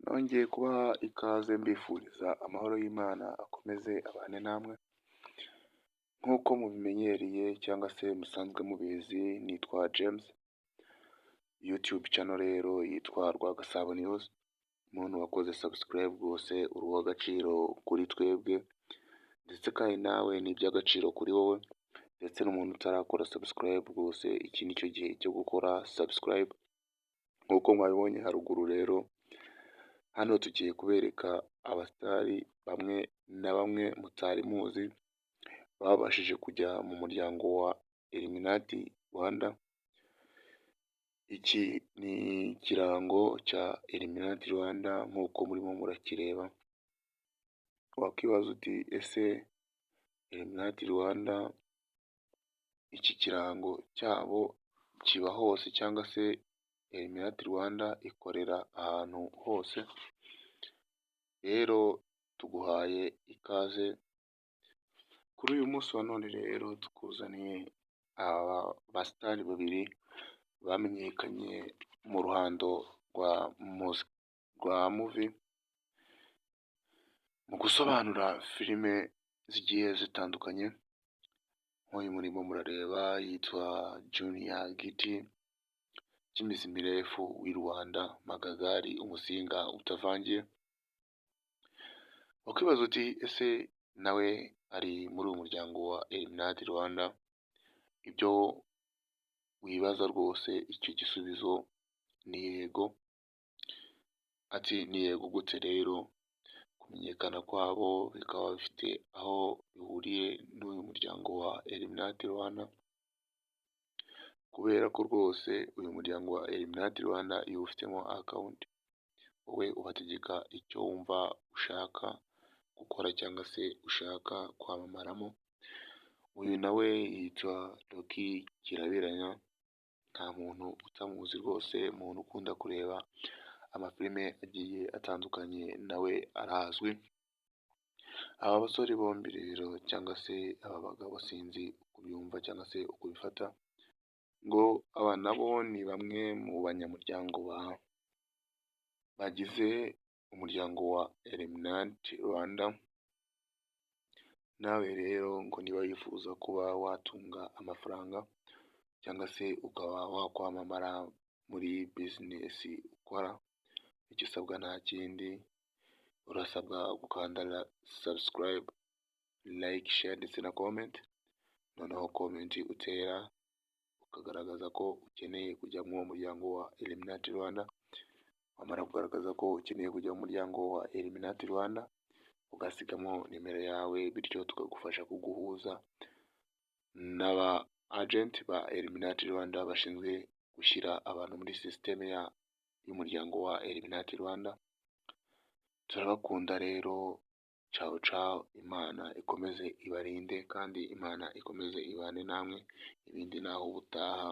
Nongeye kubaha ikaze mbifuriza amahoro y'Imana akomeze abane namwe, nk'uko mubimenyereye cyangwa se musanzwe mubizi nitwa James, YouTube channel rero yitwa Rwagasabo News, umuntu wakoze subscribe rwose uri uw'agaciro kuri twebwe, ndetse kandi nawe ni iby'agaciro kuri wowe, ndetse n'umuntu utarakora subscribe rwose iki nicyo gihe cyo gukora subscribe, nk'uko mwabibonye haruguru rero. Hano tugiye kubereka abasitari bamwe na bamwe mutari muzi babashije kujya mu muryango wa Illuminati Rwanda. Iki ni ikirango cya Illuminati Rwanda nk'uko murimo murakireba. Wakwibaza uti ese Illuminati Rwanda iki kirango cyabo kiba hose cyangwa se Illuminati Rwanda ikorera ahantu hose? Rero tuguhaye ikaze kuri uyu munsi wa none. Rero tukuzaniye aba basitari babiri bamenyekanye mu ruhando rwa movie mu gusobanura filime zigiye zitandukanye. Nk'uyu murimo murareba yitwa Junior Giti, Kimizi Mirefu w'i Rwanda, Magagari umusinga utavangiye. Wakwibaza uti ese nawe ari muri uyu muryango wa Illuminati Rwanda? Ibyo wibaza rwose icyo gisubizo ni yego. Ati ni yego gute rero? Kumenyekana kwabo bikaba bifite aho bihuriye n'uyu muryango wa Illuminati Rwanda, kubera ko rwose uyu muryango wa Illuminati Rwanda iyo ufitemo account, wowe ubategeka icyo wumva ushaka gukora cyangwa se ushaka kwamamaramo. Uyu nawe yitwa Rocky Kirabiranya, nta muntu utamuzi rwose, umuntu ukunda kureba amafilime agiye atandukanye nawe arazwi. Aba basore bombi rero cyangwa se aba bagabo sinzi uko ubyumva cyangwa se uko ubifata, ngo aba nabo ni bamwe mu banyamuryango bagize umuryango wa Illuminati Rwanda. Nawe rero ngo niba wifuza kuba watunga amafaranga cyangwa se ukaba wakwamamara muri business ukora, icyo usabwa nta kindi, urasabwa gukanda subscribe, like, share ndetse na comment. Noneho comment utera ukagaragaza ko ukeneye kujya mu muryango wa Illuminati Rwanda. Wamara kugaragaza ko ukeneye kujya mu muryango wa Illuminati Rwanda, ugasigamo nimero yawe, bityo tukagufasha kuguhuza n'aba agent ba Illuminati Rwanda bashinzwe gushyira abantu muri system y'umuryango wa Illuminati Rwanda. Turabakunda rero, ciao ciao, Imana ikomeze ibarinde kandi Imana ikomeze ibane namwe, ibindi naho ubutaha.